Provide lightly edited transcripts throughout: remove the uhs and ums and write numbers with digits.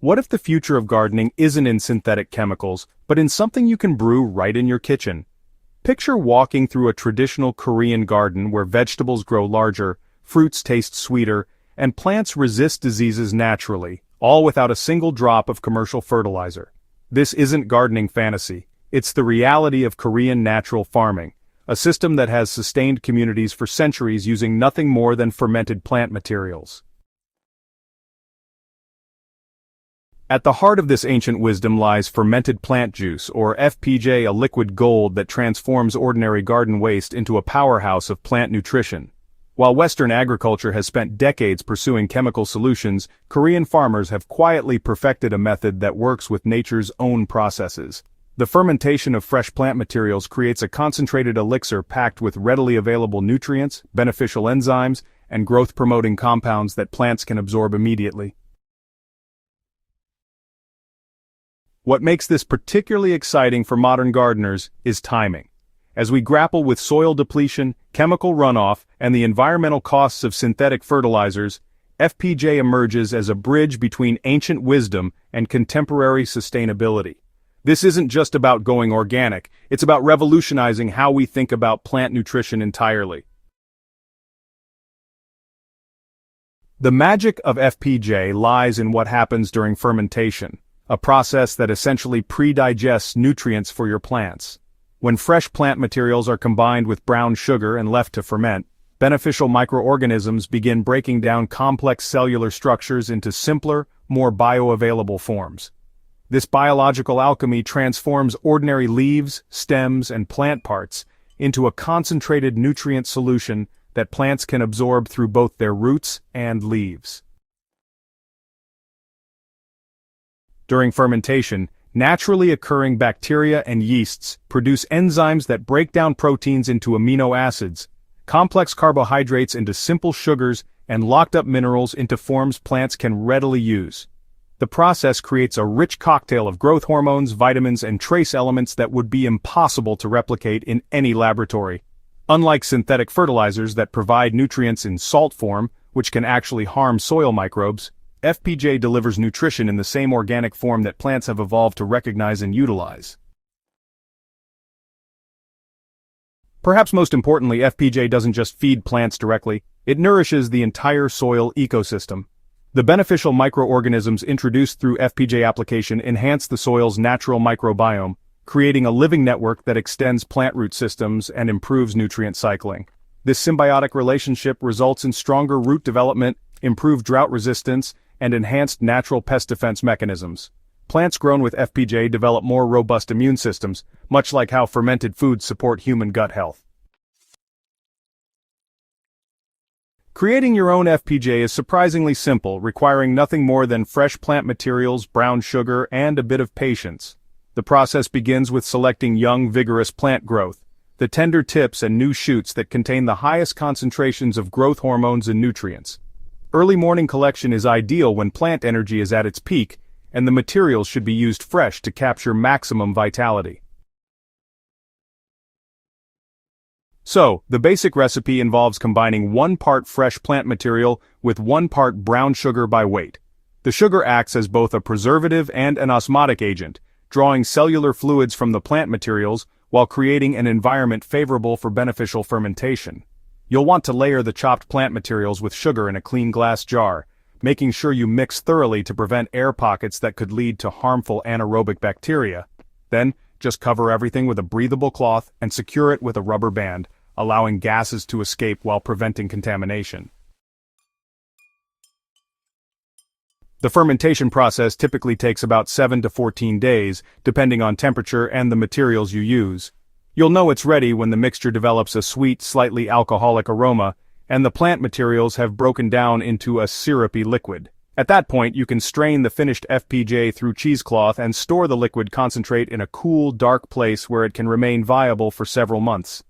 What if the future of gardening isn't in synthetic chemicals, but in something you can brew right in your kitchen? Picture walking through a traditional Korean garden where vegetables grow larger, fruits taste sweeter, and plants resist diseases naturally, all without a single drop of commercial fertilizer. This isn't gardening fantasy, it's the reality of Korean natural farming, a system that has sustained communities for centuries using nothing more than fermented plant materials. At the heart of this ancient wisdom lies fermented plant juice, or FPJ, a liquid gold that transforms ordinary garden waste into a powerhouse of plant nutrition. While Western agriculture has spent decades pursuing chemical solutions, Korean farmers have quietly perfected a method that works with nature's own processes. The fermentation of fresh plant materials creates a concentrated elixir packed with readily available nutrients, beneficial enzymes, and growth-promoting compounds that plants can absorb immediately. What makes this particularly exciting for modern gardeners is timing. As we grapple with soil depletion, chemical runoff, and the environmental costs of synthetic fertilizers, FPJ emerges as a bridge between ancient wisdom and contemporary sustainability. This isn't just about going organic, it's about revolutionizing how we think about plant nutrition entirely. The magic of FPJ lies in what happens during fermentation, a process that essentially pre-digests nutrients for your plants. When fresh plant materials are combined with brown sugar and left to ferment, beneficial microorganisms begin breaking down complex cellular structures into simpler, more bioavailable forms. This biological alchemy transforms ordinary leaves, stems, and plant parts into a concentrated nutrient solution that plants can absorb through both their roots and leaves. During fermentation, naturally occurring bacteria and yeasts produce enzymes that break down proteins into amino acids, complex carbohydrates into simple sugars, and locked-up minerals into forms plants can readily use. The process creates a rich cocktail of growth hormones, vitamins, and trace elements that would be impossible to replicate in any laboratory. Unlike synthetic fertilizers that provide nutrients in salt form, which can actually harm soil microbes, FPJ delivers nutrition in the same organic form that plants have evolved to recognize and utilize. Perhaps most importantly, FPJ doesn't just feed plants directly, it nourishes the entire soil ecosystem. The beneficial microorganisms introduced through FPJ application enhance the soil's natural microbiome, creating a living network that extends plant root systems and improves nutrient cycling. This symbiotic relationship results in stronger root development, improved drought resistance, and enhanced natural pest defense mechanisms. Plants grown with FPJ develop more robust immune systems, much like how fermented foods support human gut health. Creating your own FPJ is surprisingly simple, requiring nothing more than fresh plant materials, brown sugar, and a bit of patience. The process begins with selecting young, vigorous plant growth, the tender tips and new shoots that contain the highest concentrations of growth hormones and nutrients. Early morning collection is ideal when plant energy is at its peak, and the materials should be used fresh to capture maximum vitality. So, the basic recipe involves combining 1 part fresh plant material with 1 part brown sugar by weight. The sugar acts as both a preservative and an osmotic agent, drawing cellular fluids from the plant materials while creating an environment favorable for beneficial fermentation. You'll want to layer the chopped plant materials with sugar in a clean glass jar, making sure you mix thoroughly to prevent air pockets that could lead to harmful anaerobic bacteria. Then, just cover everything with a breathable cloth and secure it with a rubber band, allowing gases to escape while preventing contamination. The fermentation process typically takes about 7 to 14 days, depending on temperature and the materials you use. You'll know it's ready when the mixture develops a sweet, slightly alcoholic aroma, and the plant materials have broken down into a syrupy liquid. At that point, you can strain the finished FPJ through cheesecloth and store the liquid concentrate in a cool, dark place where it can remain viable for several months.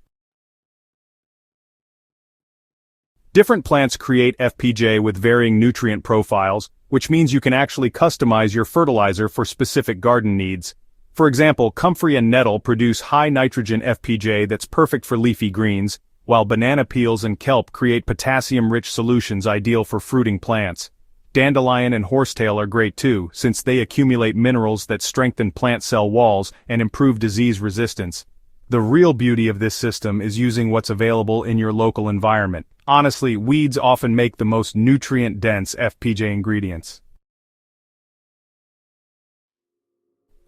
Different plants create FPJ with varying nutrient profiles, which means you can actually customize your fertilizer for specific garden needs. For example, comfrey and nettle produce high nitrogen FPJ that's perfect for leafy greens, while banana peels and kelp create potassium-rich solutions ideal for fruiting plants. Dandelion and horsetail are great too, since they accumulate minerals that strengthen plant cell walls and improve disease resistance. The real beauty of this system is using what's available in your local environment. Honestly, weeds often make the most nutrient-dense FPJ ingredients.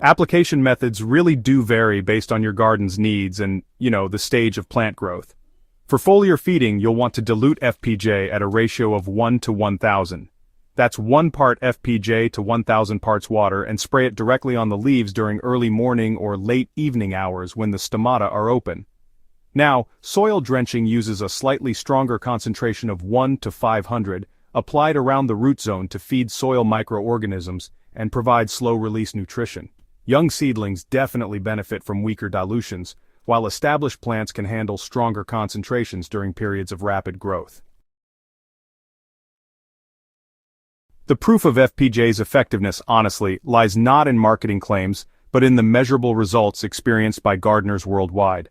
Application methods really do vary based on your garden's needs and, the stage of plant growth. For foliar feeding, you'll want to dilute FPJ at a ratio of 1 to 1,000. That's 1 part FPJ to 1,000 parts water, and spray it directly on the leaves during early morning or late evening hours when the stomata are open. Now, soil drenching uses a slightly stronger concentration of 1 to 500, applied around the root zone to feed soil microorganisms and provide slow-release nutrition. Young seedlings definitely benefit from weaker dilutions, while established plants can handle stronger concentrations during periods of rapid growth. The proof of FPJ's effectiveness, honestly, lies not in marketing claims, but in the measurable results experienced by gardeners worldwide.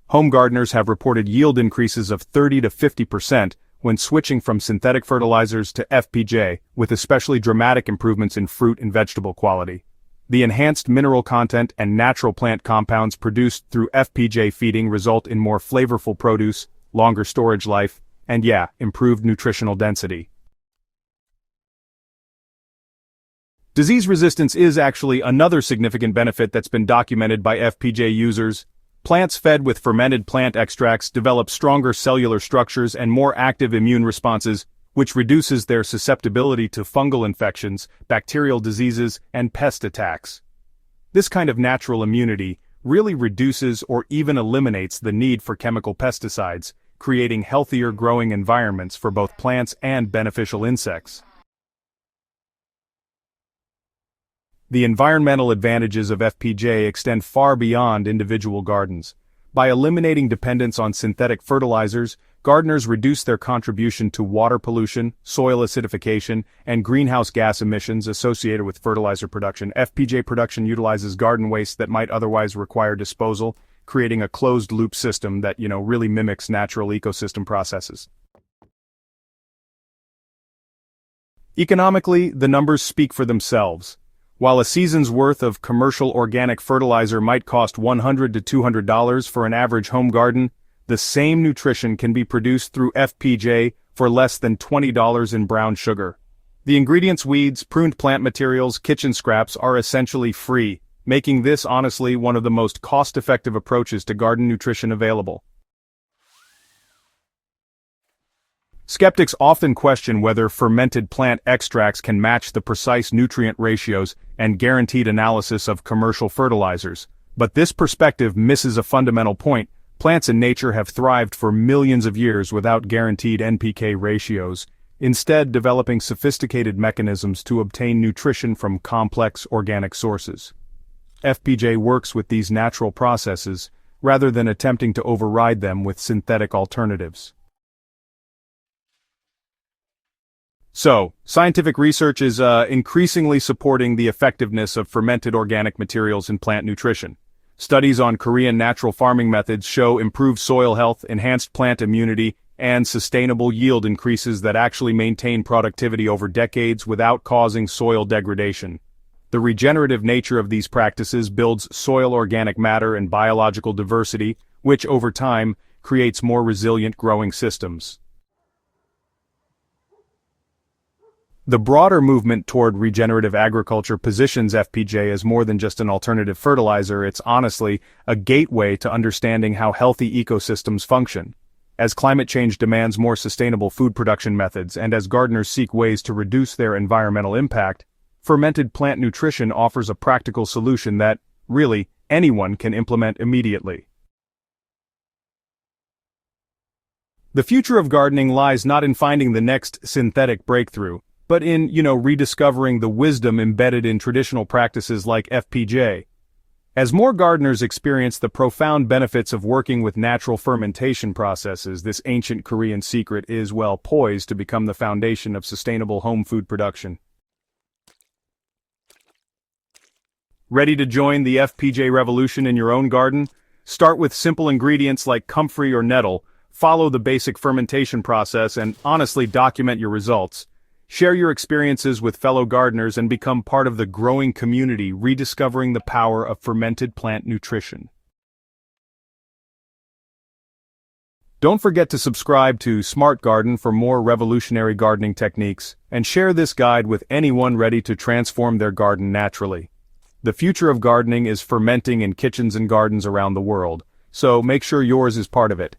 Home gardeners have reported yield increases of 30 to 50% when switching from synthetic fertilizers to FPJ, with especially dramatic improvements in fruit and vegetable quality. The enhanced mineral content and natural plant compounds produced through FPJ feeding result in more flavorful produce, longer storage life, and improved nutritional density. Disease resistance is actually another significant benefit that's been documented by FPJ users. Plants fed with fermented plant extracts develop stronger cellular structures and more active immune responses, which reduces their susceptibility to fungal infections, bacterial diseases, and pest attacks. This kind of natural immunity really reduces or even eliminates the need for chemical pesticides, creating healthier growing environments for both plants and beneficial insects. The environmental advantages of FPJ extend far beyond individual gardens. By eliminating dependence on synthetic fertilizers, gardeners reduce their contribution to water pollution, soil acidification, and greenhouse gas emissions associated with fertilizer production. FPJ production utilizes garden waste that might otherwise require disposal, creating a closed-loop system that, really mimics natural ecosystem processes. Economically, the numbers speak for themselves. While a season's worth of commercial organic fertilizer might cost $100 to $200 for an average home garden, the same nutrition can be produced through FPJ for less than $20 in brown sugar. The ingredients, weeds, pruned plant materials, kitchen scraps are essentially free, making this honestly one of the most cost-effective approaches to garden nutrition available. Skeptics often question whether fermented plant extracts can match the precise nutrient ratios and guaranteed analysis of commercial fertilizers, but this perspective misses a fundamental point. Plants in nature have thrived for millions of years without guaranteed NPK ratios, instead developing sophisticated mechanisms to obtain nutrition from complex organic sources. FPJ works with these natural processes, rather than attempting to override them with synthetic alternatives. So, scientific research is increasingly supporting the effectiveness of fermented organic materials in plant nutrition. Studies on Korean natural farming methods show improved soil health, enhanced plant immunity, and sustainable yield increases that actually maintain productivity over decades without causing soil degradation. The regenerative nature of these practices builds soil organic matter and biological diversity, which over time creates more resilient growing systems. The broader movement toward regenerative agriculture positions FPJ as more than just an alternative fertilizer. It's honestly a gateway to understanding how healthy ecosystems function. As climate change demands more sustainable food production methods and as gardeners seek ways to reduce their environmental impact, fermented plant nutrition offers a practical solution that, really, anyone can implement immediately. The future of gardening lies not in finding the next synthetic breakthrough, but in, rediscovering the wisdom embedded in traditional practices like FPJ. As more gardeners experience the profound benefits of working with natural fermentation processes, this ancient Korean secret is well poised to become the foundation of sustainable home food production. Ready to join the FPJ revolution in your own garden? Start with simple ingredients like comfrey or nettle, follow the basic fermentation process, and honestly document your results. Share your experiences with fellow gardeners and become part of the growing community rediscovering the power of fermented plant nutrition. Don't forget to subscribe to Smart Garden for more revolutionary gardening techniques, and share this guide with anyone ready to transform their garden naturally. The future of gardening is fermenting in kitchens and gardens around the world, so make sure yours is part of it.